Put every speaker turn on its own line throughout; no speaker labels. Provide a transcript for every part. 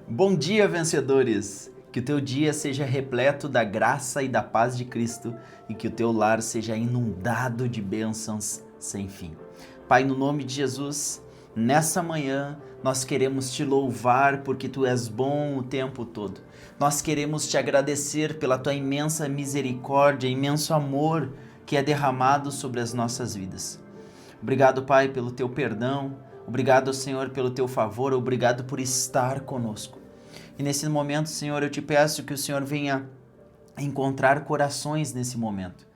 Bom dia, vencedores! Que o teu dia seja repleto da graça e da paz de Cristo e que o teu lar seja inundado de bênçãos sem fim. Pai, no nome de Jesus, nessa manhã nós queremos te louvar porque tu és bom o tempo todo. Nós queremos te agradecer pela tua imensa misericórdia, imenso amor que é derramado sobre as nossas vidas. Obrigado, Pai, pelo teu perdão. Obrigado, Senhor, pelo teu favor. Obrigado por estar conosco. E nesse momento, Senhor, eu te peço que o Senhor venha encontrar corações nesse momento.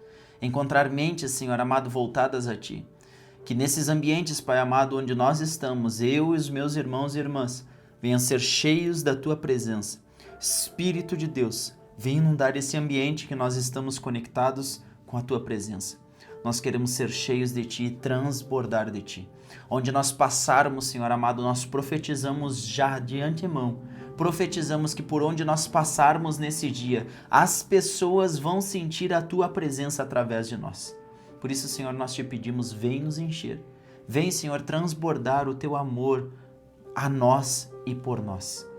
Encontrar mentes, Senhor amado, voltadas a Ti. Que nesses ambientes, Pai amado, onde nós estamos, eu e os meus irmãos e irmãs, venham ser cheios da Tua presença. Espírito de Deus, venha inundar esse ambiente que nós estamos conectados com a Tua presença. Nós queremos ser cheios de Ti e transbordar de Ti. Onde nós passarmos, Senhor amado, nós profetizamos já de antemão. Profetizamos que por onde nós passarmos nesse dia, as pessoas vão sentir a Tua presença através de nós. Por isso, Senhor, nós te pedimos, vem nos encher. Vem, Senhor, transbordar o Teu amor a nós e por nós.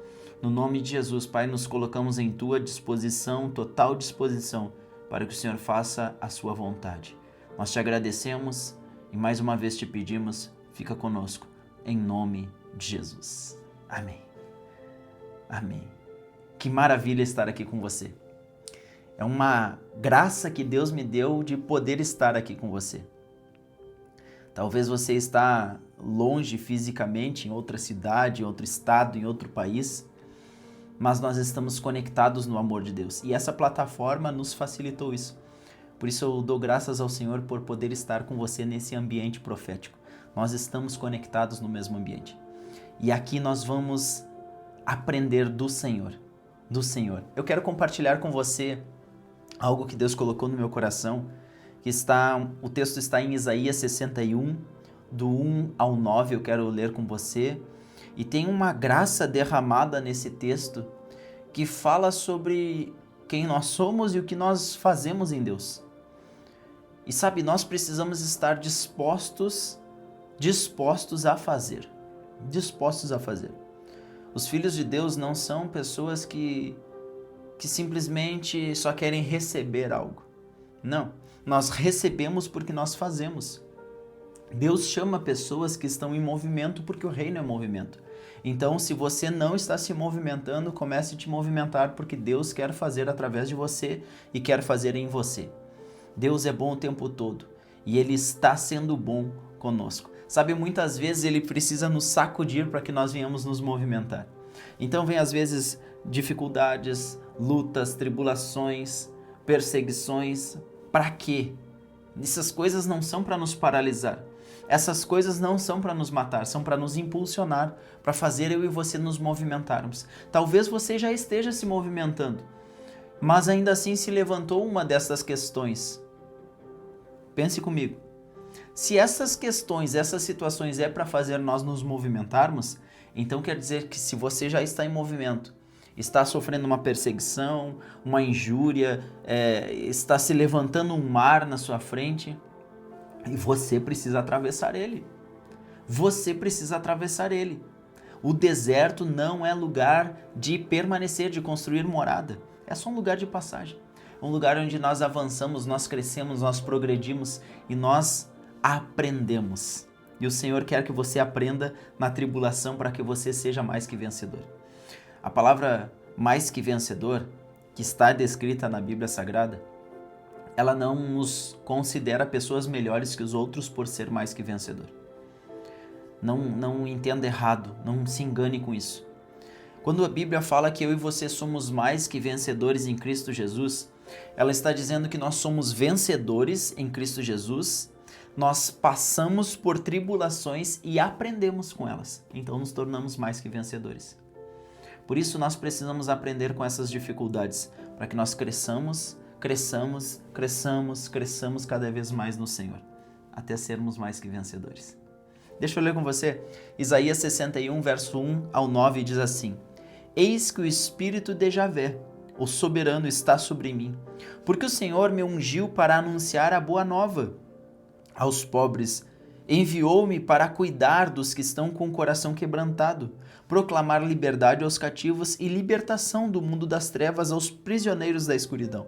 No nome de Jesus, Pai, nos colocamos em Tua disposição, total disposição, para que o Senhor faça a Sua vontade. Nós te agradecemos e mais uma vez te pedimos, fica conosco, em nome de Jesus. Amém. Amém. Que maravilha estar aqui com você. É uma graça que Deus me deu de poder estar aqui com você. Talvez você está longe fisicamente, em outra cidade, em outro estado, em outro país, mas nós estamos conectados no amor de Deus. E essa plataforma nos facilitou isso. Por isso eu dou graças ao Senhor por poder estar com você nesse ambiente profético. Nós estamos conectados no mesmo ambiente. E aqui nós vamos aprender do Senhor. Eu quero compartilhar com você algo que Deus colocou no meu coração, o texto está em Isaías 61, do 1 ao 9, eu quero ler com você. E tem uma graça derramada nesse texto que fala sobre quem nós somos e o que nós fazemos em Deus. E sabe, nós precisamos estar dispostos a fazer. Dispostos a fazer. Os filhos de Deus não são pessoas que simplesmente só querem receber algo. Não, nós recebemos porque nós fazemos. Deus chama pessoas que estão em movimento porque o reino é movimento. Então, se você não está se movimentando, comece a te movimentar porque Deus quer fazer através de você e quer fazer em você. Deus é bom o tempo todo e Ele está sendo bom conosco. Sabe, muitas vezes Ele precisa nos sacudir para que nós venhamos nos movimentar. Então vem às vezes dificuldades, lutas, tribulações, perseguições. Para quê? Essas coisas não são para nos paralisar. Essas coisas não são para nos matar, são para nos impulsionar, para fazer eu e você nos movimentarmos. Talvez você já esteja se movimentando, mas ainda assim se levantou uma dessas questões. Pense comigo. Se essas questões, essas situações é para fazer nós nos movimentarmos, então quer dizer que se você já está em movimento, está sofrendo uma perseguição, uma injúria, está se levantando um mar na sua frente e você precisa atravessar ele. Você precisa atravessar ele. O deserto não é lugar de permanecer, de construir morada. É só um lugar de passagem. Um lugar onde nós avançamos, nós crescemos, nós progredimos e nós aprendemos. E o Senhor quer que você aprenda na tribulação para que você seja mais que vencedor. A palavra mais que vencedor, que está descrita na Bíblia Sagrada, ela não nos considera pessoas melhores que os outros por ser mais que vencedor. Não entenda errado, não se engane com isso. Quando a Bíblia fala que eu e você somos mais que vencedores em Cristo Jesus, ela está dizendo que nós somos vencedores em Cristo Jesus, nós passamos por tribulações e aprendemos com elas, então nos tornamos mais que vencedores. Por isso nós precisamos aprender com essas dificuldades, para que nós cresçamos cada vez mais no Senhor, até sermos mais que vencedores. Deixa eu ler com você, Isaías 61, verso 1 ao 9 diz assim: Eis que o Espírito de Javé, o soberano, está sobre mim, porque o Senhor me ungiu para anunciar a boa nova aos pobres. Enviou-me para cuidar dos que estão com o coração quebrantado, proclamar liberdade aos cativos e libertação do mundo das trevas aos prisioneiros da escuridão,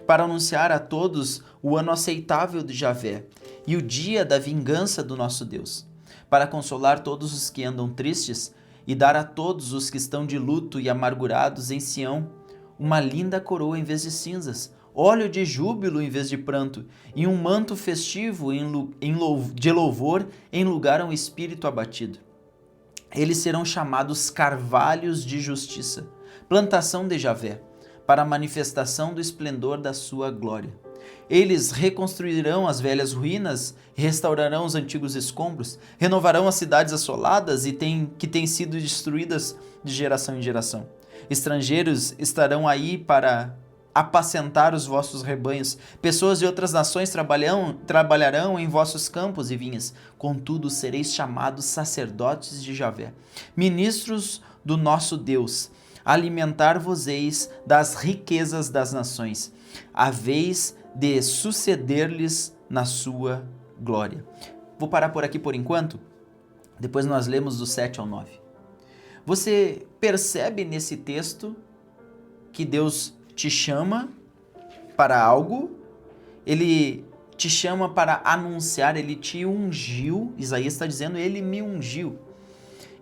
para anunciar a todos o ano aceitável de Javé e o dia da vingança do nosso Deus, para consolar todos os que andam tristes e dar a todos os que estão de luto e amargurados em Sião uma linda coroa em vez de cinzas, óleo de júbilo em vez de pranto, e um manto festivo de louvor em lugar a um espírito abatido. Eles serão chamados carvalhos de justiça, plantação de Javé, para a manifestação do esplendor da sua glória. Eles reconstruirão as velhas ruínas, restaurarão os antigos escombros, renovarão as cidades assoladas que têm sido destruídas de geração em geração. Estrangeiros estarão aí para apacentar os vossos rebanhos. Pessoas de outras nações trabalharão em vossos campos e vinhas. Contudo, sereis chamados sacerdotes de Javé, ministros do nosso Deus. Alimentar-vos-eis das riquezas das nações, a vez de suceder-lhes na sua glória. Vou parar por aqui por enquanto, depois nós lemos do 7 ao 9. Você percebe nesse texto que Deus te chama para algo, Ele te chama para anunciar, Ele te ungiu. Isaías está dizendo, Ele me ungiu.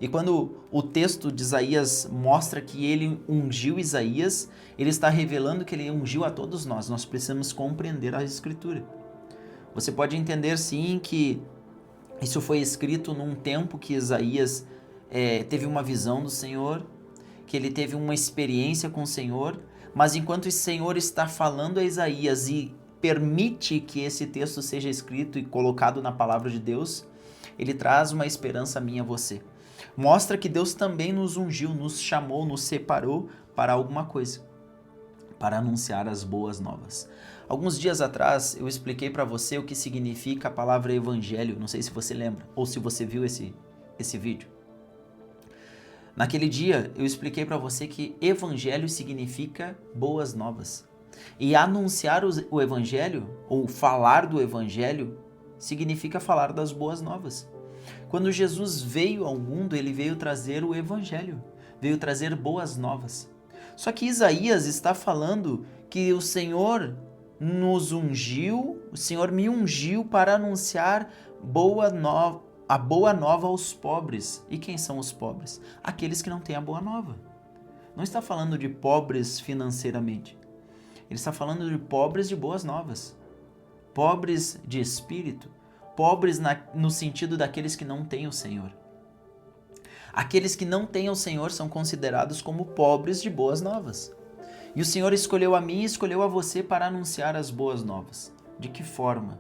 E quando o texto de Isaías mostra que Ele ungiu Isaías, Ele está revelando que Ele ungiu a todos nós. Nós precisamos compreender a Escritura. Você pode entender sim que isso foi escrito num tempo que Isaías teve uma visão do Senhor, que ele teve uma experiência com o Senhor, mas enquanto o Senhor está falando a Isaías e permite que esse texto seja escrito e colocado na palavra de Deus, ele traz uma esperança a mim e a você. Mostra que Deus também nos ungiu, nos chamou, nos separou para alguma coisa, para anunciar as boas novas. Alguns dias atrás eu expliquei para você o que significa a palavra evangelho, não sei se você lembra ou se você viu esse vídeo. Naquele dia eu expliquei para você que evangelho significa boas novas. E anunciar o evangelho, ou falar do evangelho, significa falar das boas novas. Quando Jesus veio ao mundo, ele veio trazer o evangelho, veio trazer boas novas. Só que Isaías está falando que o Senhor nos ungiu, o Senhor me ungiu para anunciar a boa nova aos pobres. E quem são os pobres? Aqueles que não têm a boa nova. Não está falando de pobres financeiramente. Ele está falando de pobres de boas novas. Pobres de espírito. Pobres no sentido daqueles que não têm o Senhor. Aqueles que não têm o Senhor são considerados como pobres de boas novas. E o Senhor escolheu a mim e escolheu a você para anunciar as boas novas. De que forma?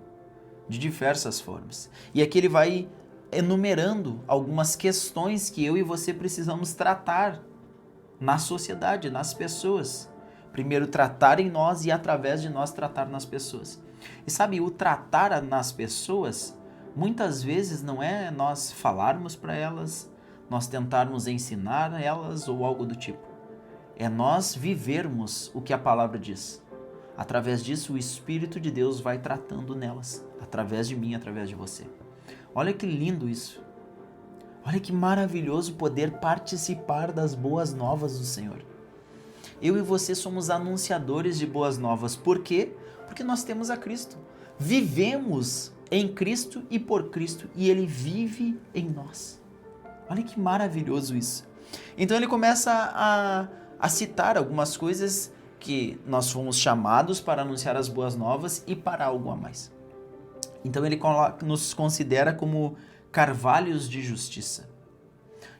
De diversas formas. E aqui ele vai enumerando algumas questões que eu e você precisamos tratar na sociedade, nas pessoas. Primeiro tratar em nós e através de nós tratar nas pessoas. E sabe, o tratar nas pessoas, muitas vezes não é nós falarmos para elas, nós tentarmos ensinar elas ou algo do tipo. É nós vivermos o que a palavra diz. Através disso, o Espírito de Deus vai tratando nelas, através de mim, através de você. Olha que lindo isso. Olha que maravilhoso poder participar das boas novas do Senhor. Eu e você somos anunciadores de boas novas. Por quê? Porque nós temos a Cristo. Vivemos em Cristo e por Cristo, e Ele vive em nós. Olha que maravilhoso isso. Então ele começa a citar algumas coisas que nós fomos chamados para anunciar as boas novas e para algo a mais. Então ele nos considera como carvalhos de justiça.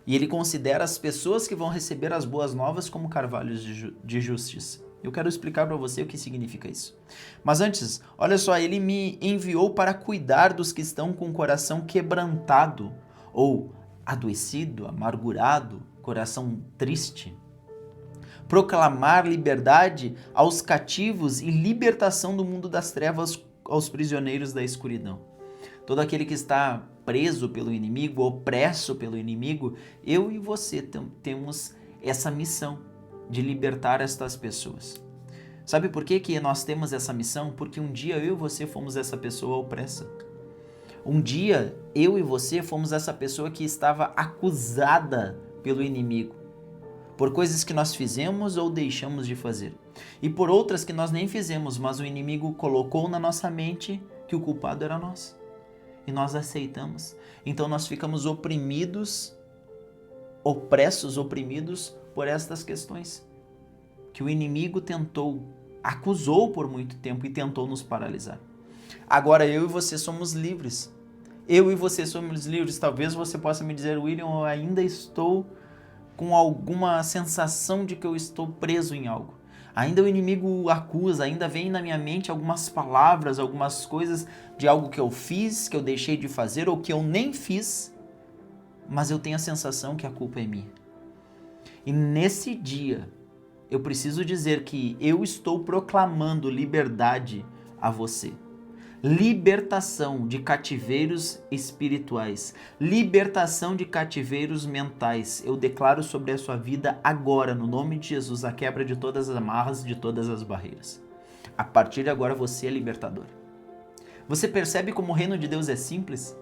E ele considera as pessoas que vão receber as boas novas como carvalhos de justiça. Eu quero explicar para você o que significa isso. Mas antes, olha só, ele me enviou para cuidar dos que estão com o coração quebrantado, ou adoecido, amargurado, coração triste. Proclamar liberdade aos cativos e libertação do mundo das trevas aos prisioneiros da escuridão. Todo aquele que está preso pelo inimigo, opresso pelo inimigo, eu e você temos essa missão de libertar estas pessoas. Sabe por que nós temos essa missão? Porque um dia eu e você fomos essa pessoa opressa. Um dia, eu e você fomos essa pessoa que estava acusada pelo inimigo, por coisas que nós fizemos ou deixamos de fazer, e por outras que nós nem fizemos, mas o inimigo colocou na nossa mente que o culpado era nós, e nós aceitamos. Então nós ficamos oprimidos, opressos, oprimidos por estas questões, que o inimigo acusou por muito tempo e tentou nos paralisar. Agora eu e você somos livres. Eu e você somos livres. Talvez você possa me dizer, William, eu ainda estou com alguma sensação de que eu estou preso em algo. Ainda o inimigo acusa, ainda vem na minha mente algumas palavras, algumas coisas de algo que eu fiz, que eu deixei de fazer ou que eu nem fiz, mas eu tenho a sensação que a culpa é minha. E nesse dia, eu preciso dizer que eu estou proclamando liberdade a você. Libertação de cativeiros espirituais, libertação de cativeiros mentais. Eu declaro sobre a sua vida agora, no nome de Jesus, a quebra de todas as amarras, de todas as barreiras. A partir de agora você é libertador. Você percebe como o reino de Deus é simples?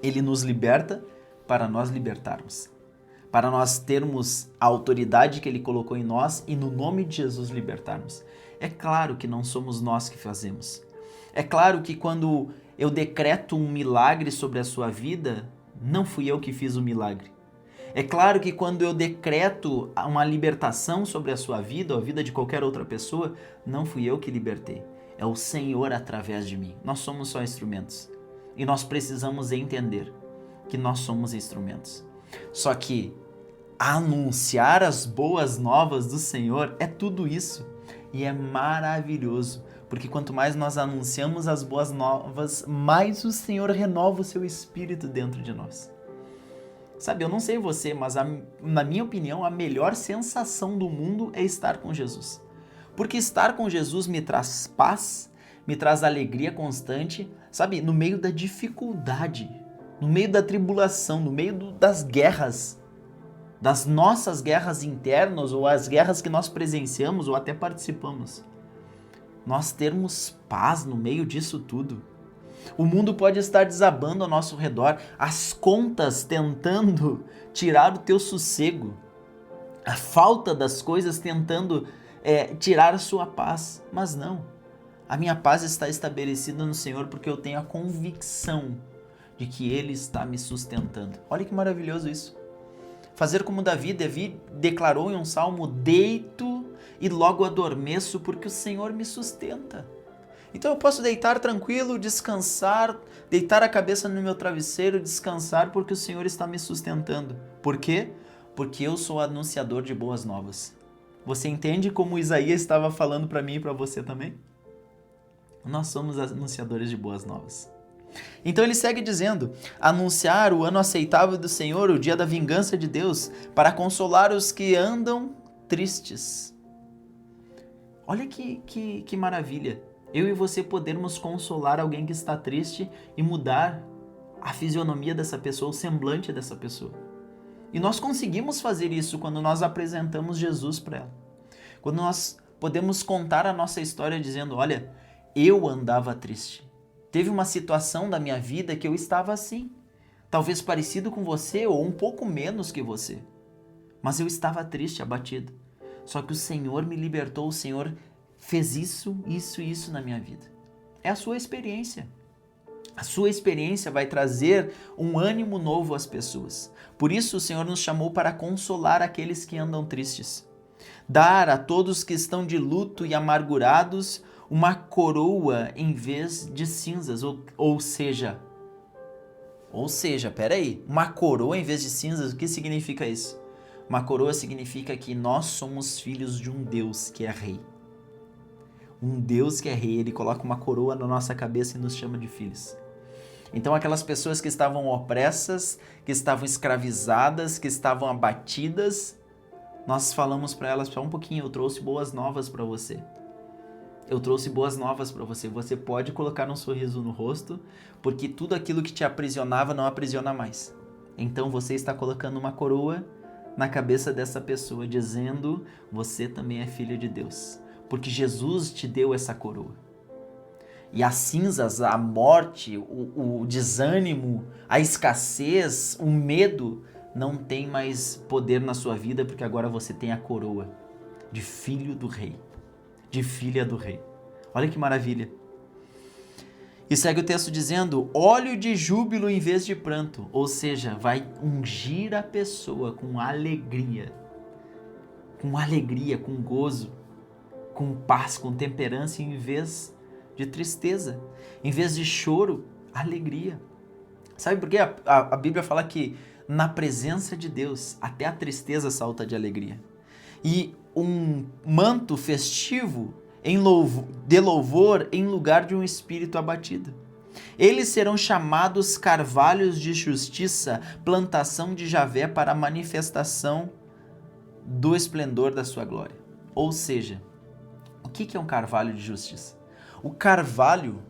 Ele nos liberta para nós libertarmos, para nós termos a autoridade que Ele colocou em nós e no nome de Jesus libertarmos. É claro que não somos nós que fazemos. É claro que quando eu decreto um milagre sobre a sua vida, não fui eu que fiz o milagre. É claro que quando eu decreto uma libertação sobre a sua vida ou a vida de qualquer outra pessoa, não fui eu que libertei. É o Senhor através de mim. Nós somos só instrumentos. E nós precisamos entender que nós somos instrumentos. Só que anunciar as boas novas do Senhor é tudo isso. E é maravilhoso. Porque quanto mais nós anunciamos as boas novas, mais o Senhor renova o seu espírito dentro de nós. Sabe, eu não sei você, mas na minha opinião, a melhor sensação do mundo é estar com Jesus. Porque estar com Jesus me traz paz, me traz alegria constante, sabe, no meio da dificuldade, no meio da tribulação, no meio das guerras, das nossas guerras internas ou as guerras que nós presenciamos ou até participamos. Nós termos paz no meio disso tudo. O mundo pode estar desabando ao nosso redor, as contas tentando tirar o teu sossego, a falta das coisas tentando tirar a sua paz, mas não. A minha paz está estabelecida no Senhor porque eu tenho a convicção de que Ele está me sustentando. Olha que maravilhoso isso. Fazer como Davi declarou em um salmo, deito e logo adormeço porque o Senhor me sustenta. Então eu posso deitar tranquilo, descansar, deitar a cabeça no meu travesseiro, descansar porque o Senhor está me sustentando. Por quê? Porque eu sou anunciador de boas novas. Você entende como Isaías estava falando para mim e para você também? Nós somos anunciadores de boas novas. Então ele segue dizendo, anunciar o ano aceitável do Senhor, o dia da vingança de Deus, para consolar os que andam tristes. Olha que maravilha, eu e você podermos consolar alguém que está triste e mudar a fisionomia dessa pessoa, o semblante dessa pessoa. E nós conseguimos fazer isso quando nós apresentamos Jesus para ela. Quando nós podemos contar a nossa história dizendo, olha, eu andava triste. Teve uma situação da minha vida que eu estava assim. Talvez parecido com você ou um pouco menos que você. Mas eu estava triste, abatido. Só que o Senhor me libertou, o Senhor fez isso na minha vida. É a sua experiência. A sua experiência vai trazer um ânimo novo às pessoas. Por isso o Senhor nos chamou para consolar aqueles que andam tristes. Dar a todos que estão de luto e amargurados uma coroa em vez de cinzas, ou seja, peraí, uma coroa em vez de cinzas, o que significa isso? Uma coroa significa que nós somos filhos de um Deus que é rei. Um Deus que é rei, Ele coloca uma coroa na nossa cabeça e nos chama de filhos. Então aquelas pessoas que estavam opressas, que estavam escravizadas, que estavam abatidas, nós falamos para elas, só um pouquinho, eu trouxe boas novas para você. Eu trouxe boas novas para você. Você pode colocar um sorriso no rosto, porque tudo aquilo que te aprisionava não aprisiona mais. Então você está colocando uma coroa na cabeça dessa pessoa, dizendo, você também é filho de Deus. Porque Jesus te deu essa coroa. e as cinzas, a morte, o desânimo, a escassez, o medo não tem mais poder na sua vida, porque agora você tem a coroa de filho do rei, de filha do rei. Olha que maravilha. E segue o texto dizendo, óleo de júbilo em vez de pranto, ou seja, vai ungir a pessoa com alegria, com gozo, com paz, com temperança, em vez de tristeza, em vez de choro, alegria. Sabe por quê? A Bíblia fala que na presença de Deus, até a tristeza salta de alegria. E um manto festivo de louvor em lugar de um espírito abatido. Eles serão chamados carvalhos de justiça, plantação de Javé para a manifestação do esplendor da sua glória. Ou seja, o que é um carvalho de justiça? O carvalho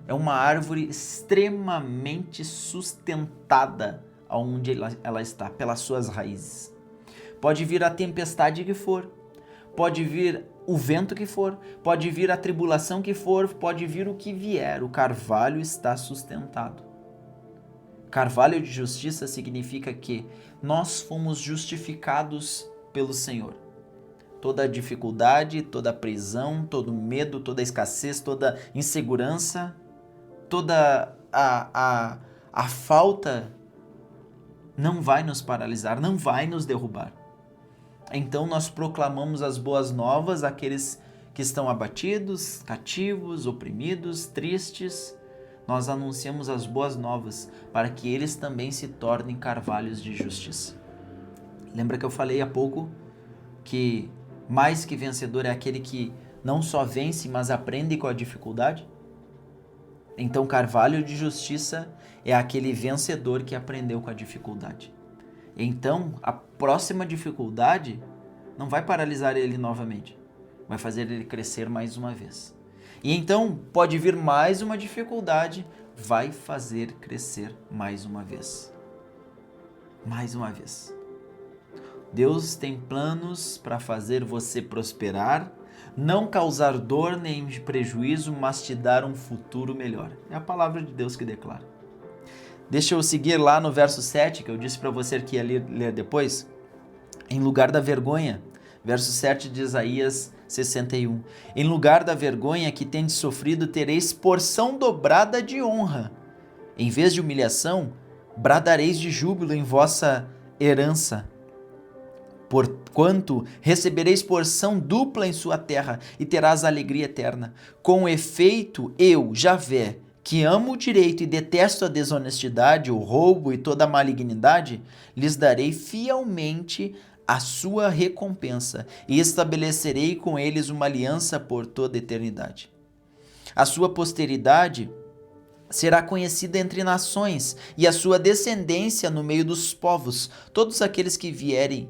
é uma árvore extremamente sustentada onde ela está, pelas suas raízes. Pode vir a tempestade que for, pode vir o vento que for, pode vir a tribulação que for, pode vir o que vier, o carvalho está sustentado. Carvalho de justiça significa que nós fomos justificados pelo Senhor. Toda a dificuldade, toda a prisão, todo o medo, toda a escassez, toda a insegurança, toda a falta não vai nos paralisar, não vai nos derrubar. Então nós proclamamos as boas novas àqueles que estão abatidos, cativos, oprimidos, tristes. Nós anunciamos as boas novas para que eles também se tornem carvalhos de justiça. Lembra que eu falei há pouco que mais que vencedor é aquele que não só vence, mas aprende com a dificuldade? Então, carvalho de justiça é aquele vencedor que aprendeu com a dificuldade. Então, a próxima dificuldade não vai paralisar ele novamente, vai fazer ele crescer mais uma vez. E então, pode vir mais uma dificuldade, vai fazer crescer mais uma vez. Mais uma vez. Deus tem planos para fazer você prosperar, não causar dor nem prejuízo, mas te dar um futuro melhor. É a palavra de Deus que declara. Deixa eu seguir lá no verso 7, que eu disse para você que ia ler depois. Em lugar da vergonha, verso 7 de Isaías 61. Em lugar da vergonha que tendes sofrido, tereis porção dobrada de honra. Em vez de humilhação, bradareis de júbilo em vossa herança. Porquanto recebereis porção dupla em sua terra e terás alegria eterna. Com efeito, eu, Javé, que amo o direito e detesto a desonestidade, o roubo e toda a malignidade, lhes darei fielmente a sua recompensa e estabelecerei com eles uma aliança por toda a eternidade. A sua posteridade será conhecida entre nações e a sua descendência no meio dos povos. Todos aqueles que vierem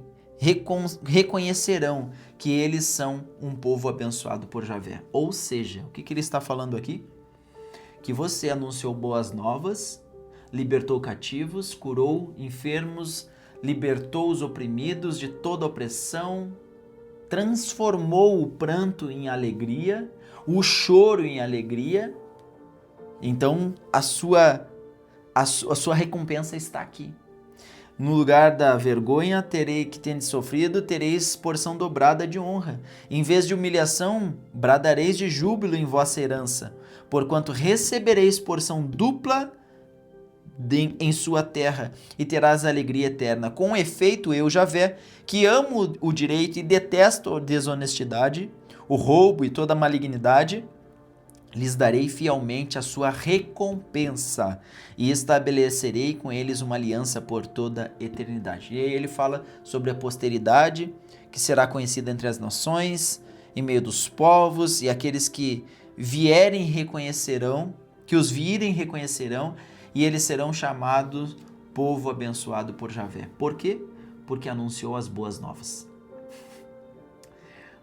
reconhecerão que eles são um povo abençoado por Javé. Ou seja, o que ele está falando aqui? Que você anunciou boas novas, libertou cativos, curou enfermos, libertou os oprimidos de toda opressão, transformou o pranto em alegria, o choro em alegria. Então a sua recompensa está aqui. No lugar da vergonha que tendes sofrido, tereis porção dobrada de honra. Em vez de humilhação, bradareis de júbilo em vossa herança, porquanto recebereis porção dupla em sua terra, e terás alegria eterna. Com efeito, eu, Javé, que amo o direito e detesto a desonestidade, o roubo e toda a malignidade, lhes darei fielmente a sua recompensa e estabelecerei com eles uma aliança por toda a eternidade. E aí ele fala sobre a posteridade, que será conhecida entre as nações, em meio dos povos, e aqueles que vierem reconhecerão, que os virem reconhecerão, e eles serão chamados povo abençoado por Javé. Por quê? Porque anunciou as boas novas.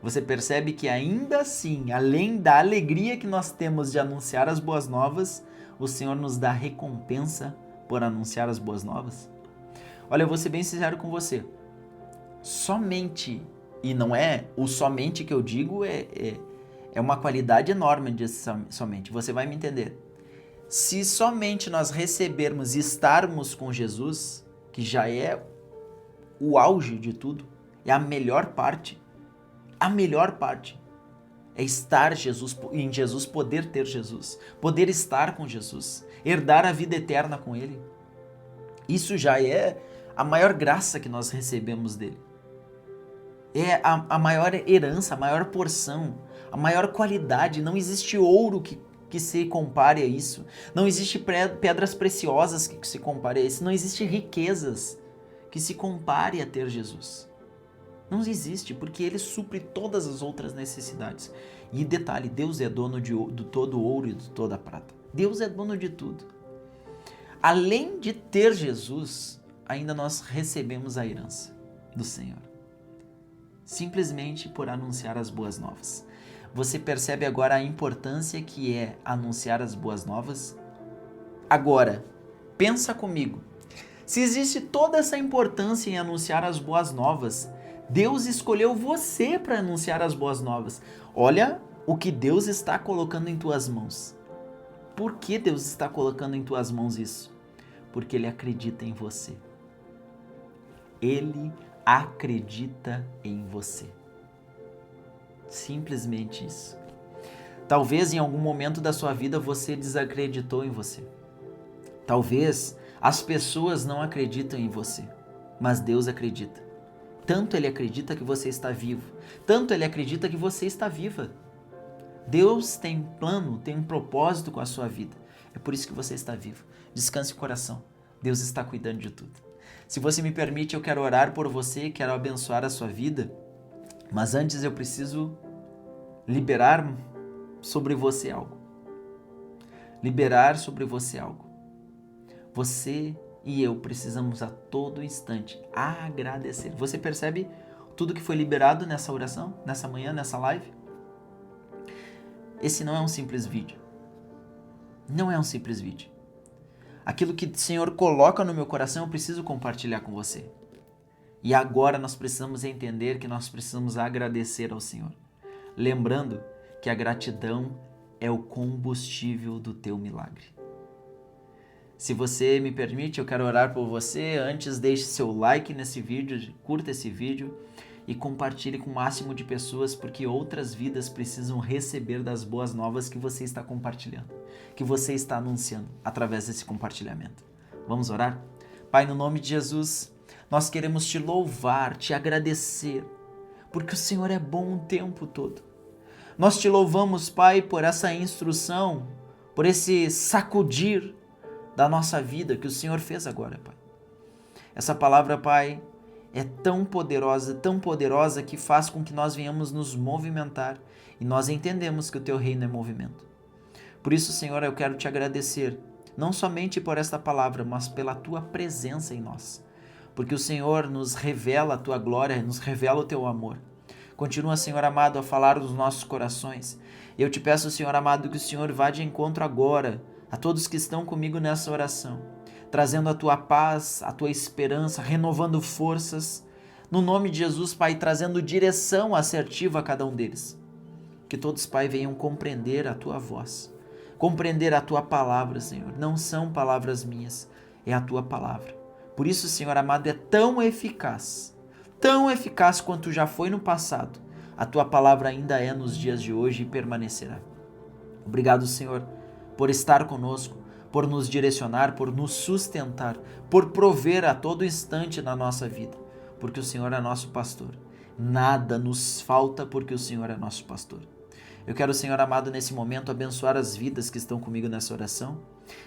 Você percebe que ainda assim, além da alegria que nós temos de anunciar as boas novas, o Senhor nos dá recompensa por anunciar as boas novas? Olha, eu vou ser bem sincero com você. Somente, e não é o somente que eu digo, é É uma qualidade enorme de somente, você vai me entender. Se somente nós recebermos e estarmos com Jesus, que já é o auge de tudo, é a melhor parte é estar em Jesus, poder ter Jesus, poder estar com Jesus, herdar a vida eterna com Ele. Isso já é a maior graça que nós recebemos dele. É a maior herança, a maior porção, a maior qualidade. Não existe ouro que se compare a isso. Não existe pedras preciosas que se compare a isso. Não existe riquezas que se compare a ter Jesus. Não existe, porque Ele supre todas as outras necessidades. E detalhe, Deus é dono de todo o ouro e de toda a prata. Deus é dono de tudo. Além de ter Jesus, ainda nós recebemos a herança do Senhor. Simplesmente por anunciar as boas novas. Você percebe agora a importância que é anunciar as boas novas? Agora, pensa comigo. Se existe toda essa importância em anunciar as boas novas, Deus escolheu você para anunciar as boas novas. Olha o que Deus está colocando em tuas mãos. Por que Deus está colocando em tuas mãos isso? Porque Ele acredita em você. Ele acredita em você. Simplesmente isso. Talvez em algum momento da sua vida você desacreditou em você. Talvez as pessoas não acreditam em você, mas Deus acredita. Tanto Ele acredita que você está vivo, tanto Ele acredita que você está viva. Deus tem plano, tem um propósito com a sua vida. É por isso que você está vivo. Descanse o coração. Deus está cuidando de tudo. Se você me permite, eu quero orar por você, quero abençoar a sua vida, mas antes eu preciso liberar sobre você algo. Liberar sobre você algo. Você e eu precisamos a todo instante agradecer. Você percebe tudo que foi liberado nessa oração, nessa manhã, nessa live? Esse não é um simples vídeo. Não é um simples vídeo. Aquilo que o Senhor coloca no meu coração, eu preciso compartilhar com você. E agora nós precisamos entender que nós precisamos agradecer ao Senhor. Lembrando que a gratidão é o combustível do teu milagre. Se você me permite, eu quero orar por você. Antes, deixe seu like nesse vídeo, curta esse vídeo e compartilhe com o máximo de pessoas, porque outras vidas precisam receber das boas novas que você está compartilhando, que você está anunciando através desse compartilhamento. Vamos orar? Pai, no nome de Jesus, nós queremos te louvar, te agradecer, porque o Senhor é bom o tempo todo. Nós te louvamos, Pai, por essa instrução, por esse sacudir da nossa vida que o Senhor fez agora, Pai. Essa palavra, Pai, é tão poderosa que faz com que nós venhamos nos movimentar e nós entendemos que o teu reino é movimento. Por isso, Senhor, eu quero te agradecer, não somente por esta palavra, mas pela tua presença em nós. Porque o Senhor nos revela a tua glória, nos revela o teu amor. Continua, Senhor amado, a falar dos nossos corações. E eu te peço, Senhor amado, que o Senhor vá de encontro agora a todos que estão comigo nessa oração, trazendo a tua paz, a tua esperança, renovando forças. No nome de Jesus, Pai, trazendo direção assertiva a cada um deles. Que todos, Pai, venham compreender a tua voz, compreender a tua palavra, Senhor. Não são palavras minhas, é a tua palavra. Por isso, Senhor amado, é tão eficaz quanto já foi no passado. A tua palavra ainda é nos dias de hoje e permanecerá. Obrigado, Senhor, por estar conosco, por nos direcionar, por nos sustentar, por prover a todo instante na nossa vida, porque o Senhor é nosso pastor. Nada nos falta porque o Senhor é nosso pastor. Eu quero, Senhor amado, nesse momento abençoar as vidas que estão comigo nessa oração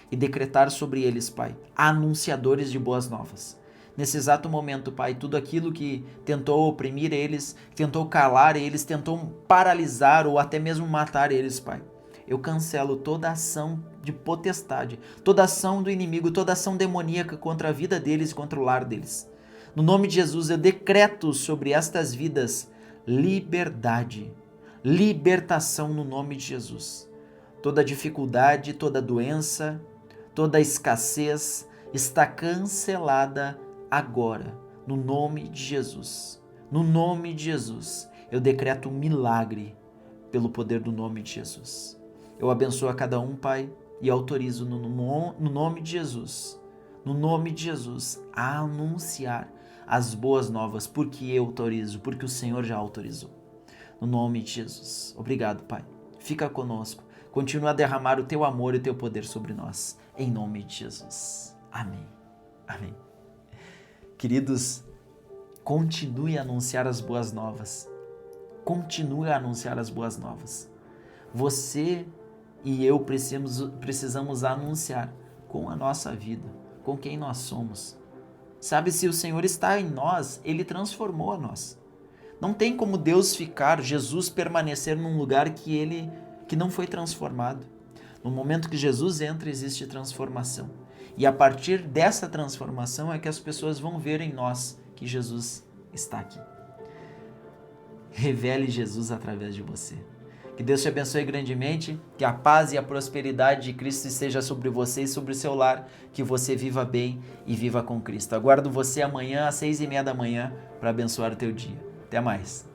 e decretar sobre eles, Pai, anunciadores de boas novas. Nesse exato momento, Pai, tudo aquilo que tentou oprimir eles, tentou calar eles, tentou paralisar ou até mesmo matar eles, Pai, eu cancelo toda ação de potestade, toda ação do inimigo, toda ação demoníaca contra a vida deles e contra o lar deles. No nome de Jesus, eu decreto sobre estas vidas liberdade, libertação no nome de Jesus. Toda dificuldade, toda doença, toda escassez está cancelada agora, no nome de Jesus. No nome de Jesus, eu decreto um milagre pelo poder do nome de Jesus. Eu abençoo a cada um, Pai, e autorizo no nome de Jesus, a anunciar as boas novas, porque eu autorizo, porque o Senhor já autorizou. No nome de Jesus. Obrigado, Pai. Fica conosco. Continua a derramar o teu amor e o teu poder sobre nós. Em nome de Jesus. Amém. Amém. Queridos, continue a anunciar as boas novas. Continue a anunciar as boas novas. Você e eu precisamos anunciar com a nossa vida, com quem nós somos. Sabe, se o Senhor está em nós, Ele transformou a nós. Não tem como Deus ficar, Jesus permanecer num lugar que não foi transformado. No momento que Jesus entra, existe transformação. E a partir dessa transformação é que as pessoas vão ver em nós que Jesus está aqui. Revele Jesus através de você. Que Deus te abençoe grandemente, que a paz e a prosperidade de Cristo esteja sobre você e sobre o seu lar, que você viva bem e viva com Cristo. Aguardo você amanhã às 6:30 da manhã para abençoar o teu dia. Até mais.